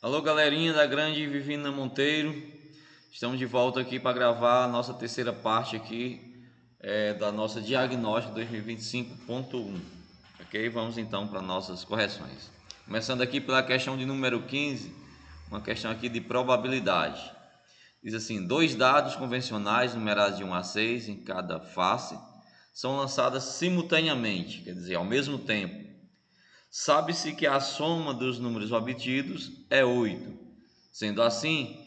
Alô, galerinha da grande Vivina Monteiro, estamos de volta aqui para gravar a nossa terceira parte aqui da nossa diagnóstico 2025.1, ok? Vamos então para nossas correções. Começando aqui pela questão de número 15, uma questão aqui de probabilidade. Diz assim: dois dados convencionais numerados de 1 a 6 em cada face são lançadas simultaneamente, quer dizer, ao mesmo tempo. Sabe-se que a soma dos números obtidos é 8. Sendo assim,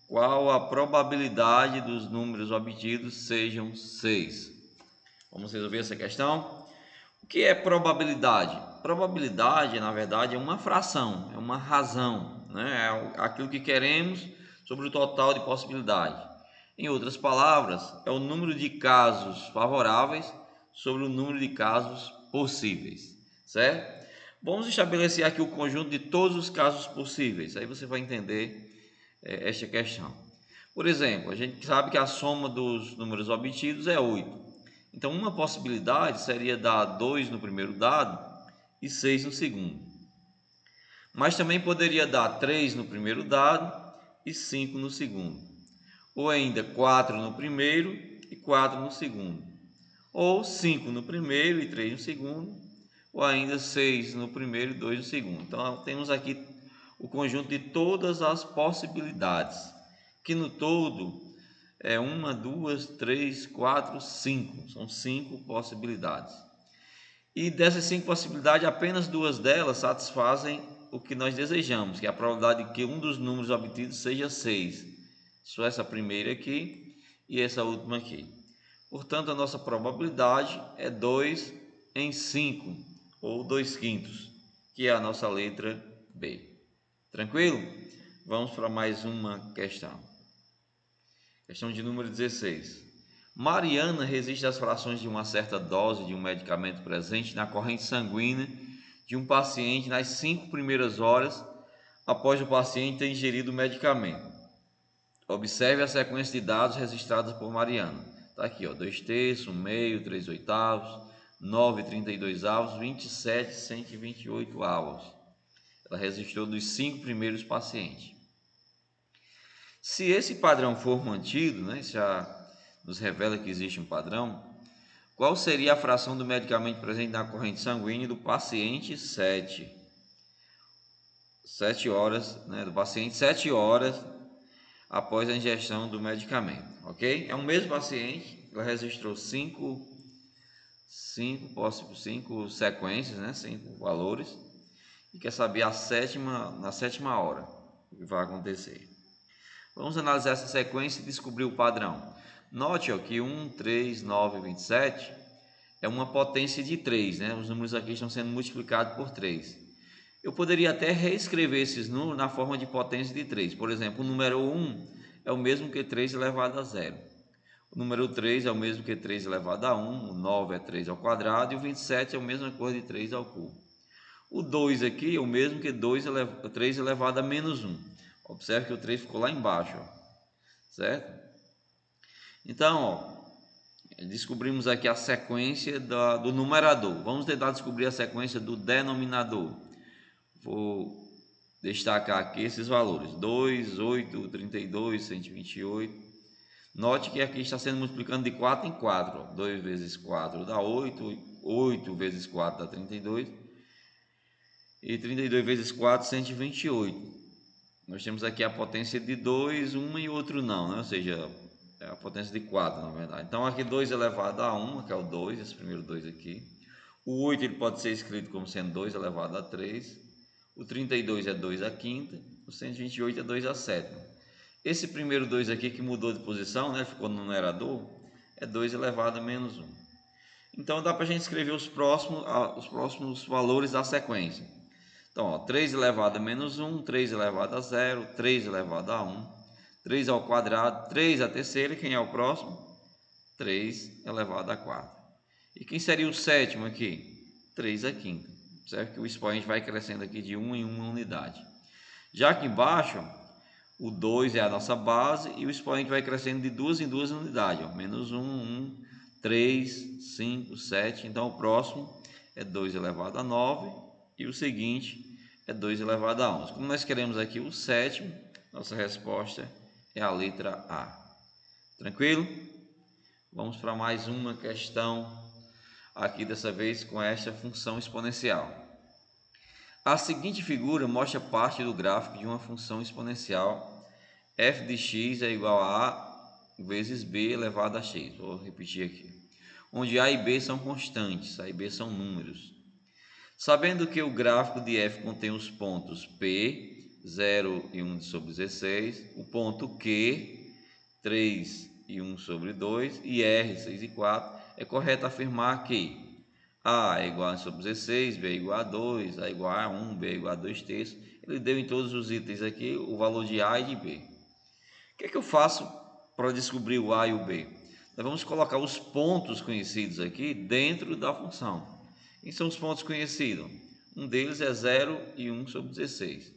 qual a probabilidade dos números obtidos sejam 6? Vamos resolver essa questão. O que é probabilidade? Probabilidade, na verdade, é uma fração, é uma razão, né? É aquilo que queremos sobre o total de possibilidade. Em outras palavras, é o número de casos favoráveis sobre o número de casos possíveis, certo? Vamos estabelecer aqui o conjunto de todos os casos possíveis, aí você vai entender esta questão. Por exemplo, a gente sabe que a soma dos números obtidos é 8. Então, uma possibilidade seria dar 2 no primeiro dado e 6 no segundo. Mas também poderia dar 3 no primeiro dado e 5 no segundo. Ou ainda 4 no primeiro e 4 no segundo. Ou 5 no primeiro e 3 no segundo. Ou ainda 6 no primeiro e 2 no segundo. Então, temos aqui o conjunto de todas as possibilidades, que no todo é 1, 2, 3, 4, 5. São 5 possibilidades. E dessas 5 possibilidades, apenas 2 delas satisfazem o que nós desejamos, que é a probabilidade de que um dos números obtidos seja 6. Só essa primeira aqui e essa última aqui. Portanto, a nossa probabilidade é 2 em 5, ou 2/5, que é a nossa letra B. Tranquilo? Vamos para mais uma questão. Questão de número 16. Mariana resiste às frações de uma certa dose de um medicamento presente na corrente sanguínea de um paciente nas 5 primeiras horas após o paciente ter ingerido o medicamento. Observe a sequência de dados registrados por Mariana. Está aqui, 2/3, 1/2, 3/8, 9/32, 27, 128 avos. Ela registrou dos 5 primeiros pacientes. Se esse padrão for mantido, né, já nos revela que existe um padrão, qual seria a fração do medicamento presente na corrente sanguínea do paciente 7 horas, né, do paciente 7 horas após a ingestão do medicamento, ok? É o mesmo paciente, ela registrou 5 sequências, né, 5 valores, e quer saber na sétima hora o que vai acontecer. Vamos analisar essa sequência e descobrir o padrão. Note que 1, 3, 9, 27 é uma potência de 3, né? Os números aqui estão sendo multiplicados por 3. Eu poderia até reescrever esses números na forma de potência de 3. Por exemplo, o número 1 é o mesmo que 3 elevado a 0. O número 3 é o mesmo que 3 elevado a 1. O 9 é 3 ao quadrado. E o 27 é a mesma coisa de 3 ao cubo. O 2 aqui é o mesmo que 3 elevado a menos 1. Observe que o 3 ficou lá embaixo, certo? Então, descobrimos aqui a sequência do numerador. Vamos tentar descobrir a sequência do denominador. Vou destacar aqui esses valores: 2, 8, 32, 128. Note que aqui está sendo multiplicando de 4 em 4. 2 vezes 4 dá 8, 8 vezes 4 dá 32. E 32 vezes 4, 128. Nós temos aqui a potência de 2, uma e outro não, né? Ou seja, é a potência de 4, na verdade. Então, aqui 2 elevado a 1, que é o 2, esse primeiro 2 aqui. O 8 ele pode ser escrito como sendo 2 elevado a 3. O 32 é 2 a quinta. O 128 é 2 a sétima. Esse primeiro 2 aqui que mudou de posição, né? Ficou no numerador, é 2 elevado a menos 1. Então, dá para a gente escrever os próximos valores da sequência. Então, 3 elevado a menos 1, 3 elevado a 0, 3 elevado a 1, 3 ao quadrado, 3 a terceira, quem é o próximo? 3 elevado a 4. E quem seria o sétimo aqui? 3 a quinta. Observe que o expoente vai crescendo aqui de 1 em 1 unidade. Já aqui embaixo, o 2 é a nossa base e o expoente vai crescendo de 2 em 2 unidades. Menos 1, 1, 3, 5, 7. Então, o próximo é 2 elevado a 9. E o seguinte é 2 elevado a 11. Como nós queremos aqui o sétimo, nossa resposta é a letra A. Tranquilo? Vamos para mais uma questão, aqui dessa vez com esta função exponencial. A seguinte figura mostra parte do gráfico de uma função exponencial f de x é igual a a vezes b elevado a x. Vou repetir aqui. Onde a e b são constantes, a e b são números. Sabendo que o gráfico de f contém os pontos P, 0 e 1 sobre 16, o ponto Q, 3 e 1 sobre 2, e R, 6 e 4, é correto afirmar que A é igual a 1 sobre 16, B é igual a 2, A é igual a 1, B é igual a 2 terços. Ele deu em todos os itens aqui o valor de A e de B. O que é que eu faço para descobrir o A e o B? Nós vamos colocar os pontos conhecidos aqui dentro da função. Quem são os pontos conhecidos? Um deles é 0 e 1 sobre 16.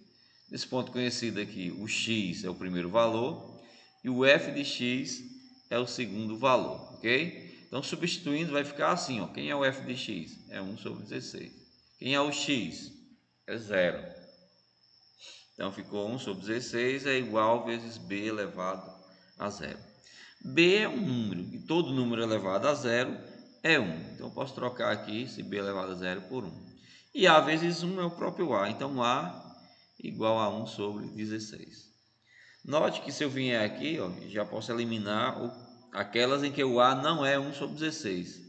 Nesse ponto conhecido aqui, o x é o primeiro valor e o f de x é o segundo valor, ok? Então, substituindo, vai ficar assim, ó. Quem é o f de x? É 1 sobre 16. Quem é o x? É 0. Então, ficou 1 sobre 16 é igual vezes b elevado a 0. B é um número, e todo número elevado a 0 é 1. Então, eu posso trocar aqui esse b elevado a 0 por 1. E a vezes 1 é o próprio a. Então, a igual a 1 sobre 16. Note que se eu vier aqui, ó, já posso eliminar aquelas em que o a não é 1 sobre 16.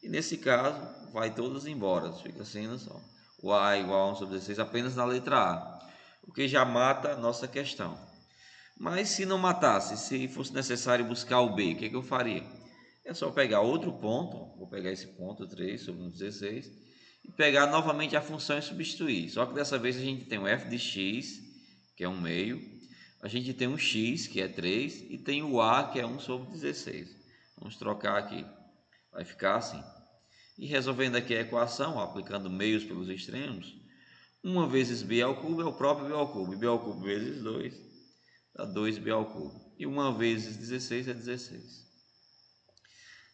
E nesse caso, vai todas embora. Fica assim, só. O a é igual a 1 sobre 16 apenas na letra A. O que já mata a nossa questão. Mas se não matasse, se fosse necessário buscar o B, o que eu faria? É só pegar outro ponto, vou pegar esse ponto 3 sobre 16, e pegar novamente a função e substituir. Só que dessa vez a gente tem o f de x, que é 1 meio, a gente tem um x, que é 3, e tem o a, que é 1 sobre 16. Vamos trocar aqui, vai ficar assim. E resolvendo aqui a equação, aplicando meios pelos extremos, 1 vezes b ao cubo é o próprio b ao cubo, e b ao cubo vezes 2 dá 2b ao cubo. E 1 vezes 16 é 16.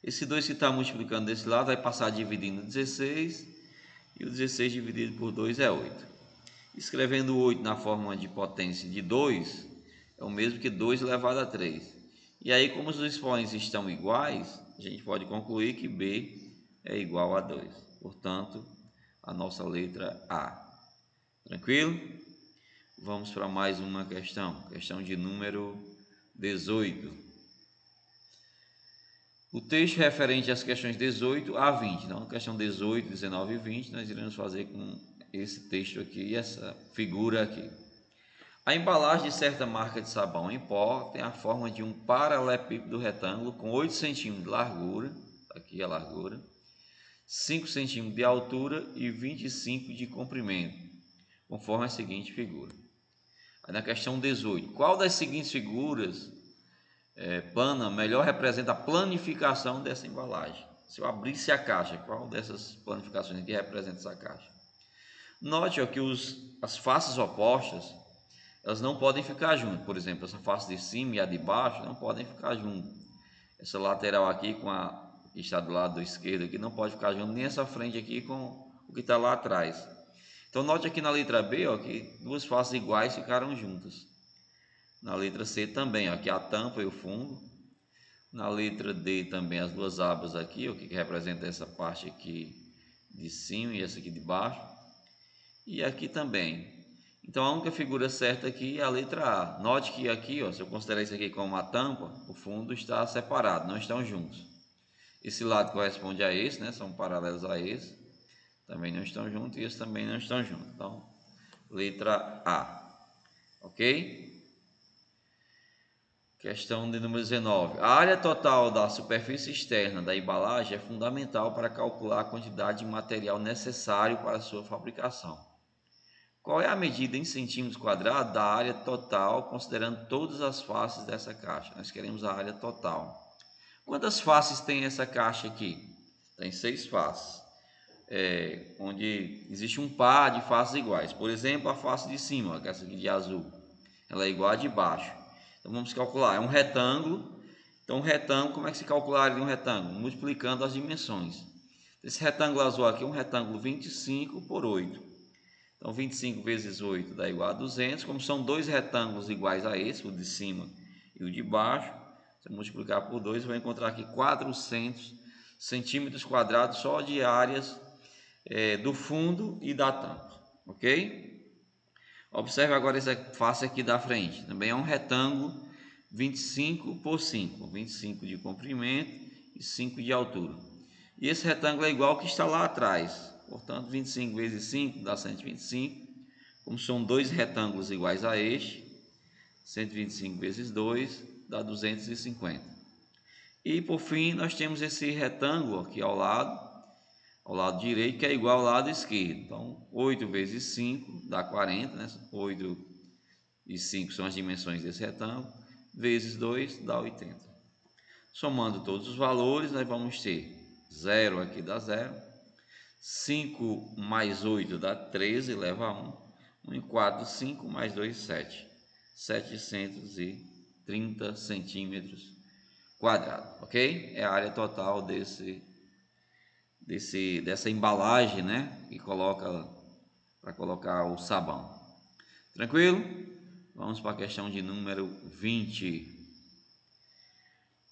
Esse 2 que está multiplicando desse lado vai passar dividindo 16. E o 16 dividido por 2 é 8. Escrevendo 8 na forma de potência de 2, é o mesmo que 2 elevado a 3. E aí, como os expoentes estão iguais, a gente pode concluir que b é igual a 2. Portanto, a nossa letra A. Tranquilo? Vamos para mais uma questão. Questão de número 18. O texto referente às questões 18 a 20. Então, questão 18, 19 e 20, nós iremos fazer com esse texto aqui e essa figura aqui. A embalagem de certa marca de sabão em pó tem a forma de um paralelepípedo retângulo com 8 centímetros de largura, aqui a largura, 5 centímetros de altura e 25 de comprimento, conforme a seguinte figura. Aí na questão 18, qual das seguintes figuras plana melhor representa a planificação dessa embalagem? Se eu abrisse a caixa, qual dessas planificações aqui representa essa caixa? Note ó, que as faces opostas, elas não podem ficar juntas. Por exemplo, essa face de cima e a de baixo não podem ficar juntas. Essa lateral aqui com a que está do lado esquerdo aqui não pode ficar junto, nem essa frente aqui com o que está lá atrás. Então note aqui na letra B ó, que duas faces iguais ficaram juntas. Na letra C também, ó, aqui a tampa e o fundo. Na letra D também as duas abas aqui, ó, que representa essa parte aqui de cima e essa aqui de baixo. E aqui também. Então a única figura certa aqui é a letra A. Note que aqui, ó, se eu considerar isso aqui como uma tampa, o fundo está separado, não estão juntos. Esse lado corresponde a esse, né? São paralelos a esse. Também não estão juntos e esse também não estão juntos. Então, letra A. Ok? Questão de número 19. A área total da superfície externa da embalagem é fundamental para calcular a quantidade de material necessário para a sua fabricação. Qual é a medida em centímetros quadrados da área total, considerando todas as faces dessa caixa? Nós queremos a área total. Quantas faces tem essa caixa aqui? Tem 6 faces, onde existe um par de faces iguais. Por exemplo, a face de cima, que é essa aqui de azul, ela é igual à de baixo. Então vamos calcular, é um retângulo. Então um retângulo, como é que se calcularia um retângulo? Multiplicando as dimensões. Esse retângulo azul aqui é um retângulo 25 por 8. Então 25 vezes 8 dá igual a 200. Como são dois retângulos iguais a esse, o de cima e o de baixo, se eu multiplicar por 2, eu vou encontrar aqui 400 centímetros quadrados só de áreas do fundo e da tampa, ok? Observe agora essa face aqui da frente, também é um retângulo 25 por 5, 25 de comprimento e 5 de altura. E esse retângulo é igual ao que está lá atrás, portanto 25 vezes 5 dá 125, como são dois retângulos iguais a este, 125 vezes 2 dá 250. E por fim nós temos esse retângulo aqui ao lado direito, que é igual ao lado esquerdo. Então 8 vezes 5 dá 40, né? 8 e 5 são as dimensões desse retângulo, vezes 2 dá 80. Somando todos os valores, nós vamos ter 0 aqui dá 0, 5 mais 8 dá 13, leva a 1, 1 e 4, 5 mais 2, 7, 730 centímetros quadrados, ok? É a área total dessa embalagem, né? Que coloca para colocar o sabão. Tranquilo? Vamos para a questão de número 20.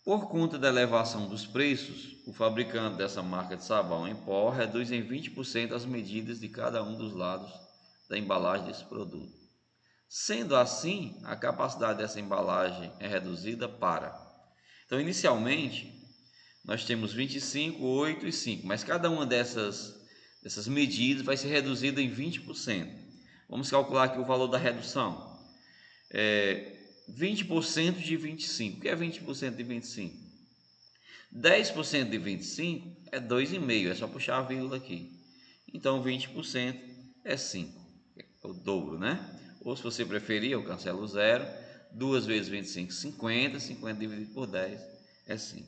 Por conta da elevação dos preços, o fabricante dessa marca de sabão em pó reduz em 20% as medidas de cada um dos lados da embalagem desse produto. Sendo assim, a capacidade dessa embalagem é reduzida para... Então, inicialmente, nós temos 25, 8 e 5, mas cada uma dessas medidas vai ser reduzida em 20%. Vamos calcular aqui o valor da redução. 20% de 25. O que é 20% de 25? 10% de 25 é 2,5, é só puxar a vírgula aqui. Então 20% é 5, é o dobro, né? Ou se você preferir, eu cancelo o 0. 2 vezes 25, 50. 50 dividido por 10 é 5.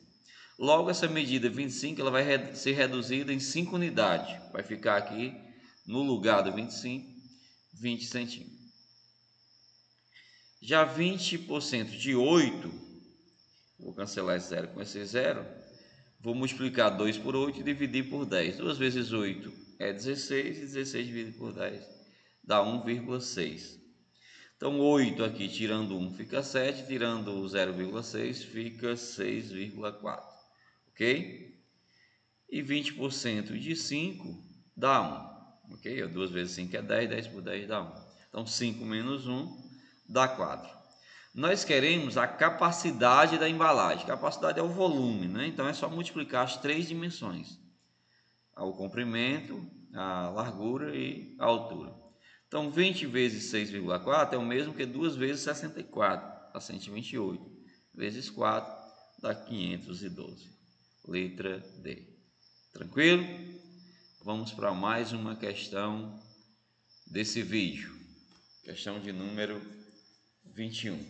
Logo, essa medida 25 ela vai ser reduzida em 5 unidades. Vai ficar aqui no lugar do 25, 20 centímetros. Já 20% de 8, vou cancelar esse 0 com esse 0, vou multiplicar 2 por 8 e dividir por 10. 2 vezes 8 é 16, e 16 dividido por 10 dá 1,6. Então 8 aqui, tirando 1 fica 7, tirando o 0,6 fica 6,4, ok? E 20% de 5 dá 1, ok? 2 vezes 5 é 10, 10 por 10 dá 1. Então 5 menos 1 dá 4. Nós queremos a capacidade da embalagem. Capacidade é o volume, né? Então é só multiplicar as três dimensões: o comprimento, a largura e a altura. Então 20 vezes 6,4 é o mesmo que 2 vezes 64, dá 128, vezes 4 dá 512. Letra D. Tranquilo? Vamos para mais uma questão desse vídeo. Questão de número 21.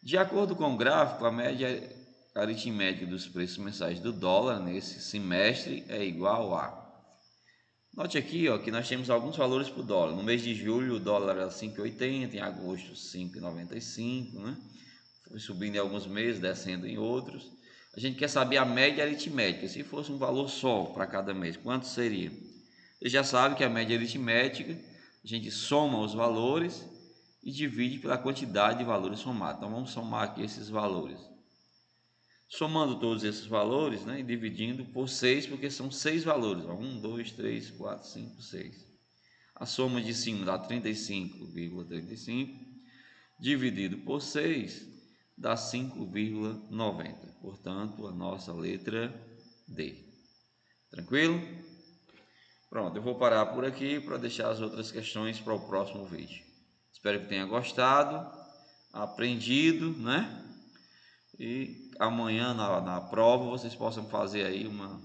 De acordo com o gráfico, a média aritmética dos preços mensais do dólar nesse semestre é igual a... Note aqui que nós temos alguns valores para o dólar. No mês de julho o dólar era 5,80, em agosto 5,95, né? Foi subindo em alguns meses, descendo em outros. A gente quer saber a média aritmética. Se fosse um valor só para cada mês, quanto seria? Você já sabe que a média aritmética, a gente soma os valores e divide pela quantidade de valores somados. Então vamos somar aqui esses valores. Somando todos esses valores, né, e dividindo por 6, porque são 6 valores. 1, 2, 3, 4, 5, 6. A soma de cima dá 35,35. Dividido por 6 dá 5,90. Portanto, a nossa letra D. Tranquilo? Pronto, eu vou parar por aqui para deixar as outras questões para o próximo vídeo. Espero que tenha gostado, aprendido, né? E amanhã na prova vocês possam fazer aí uma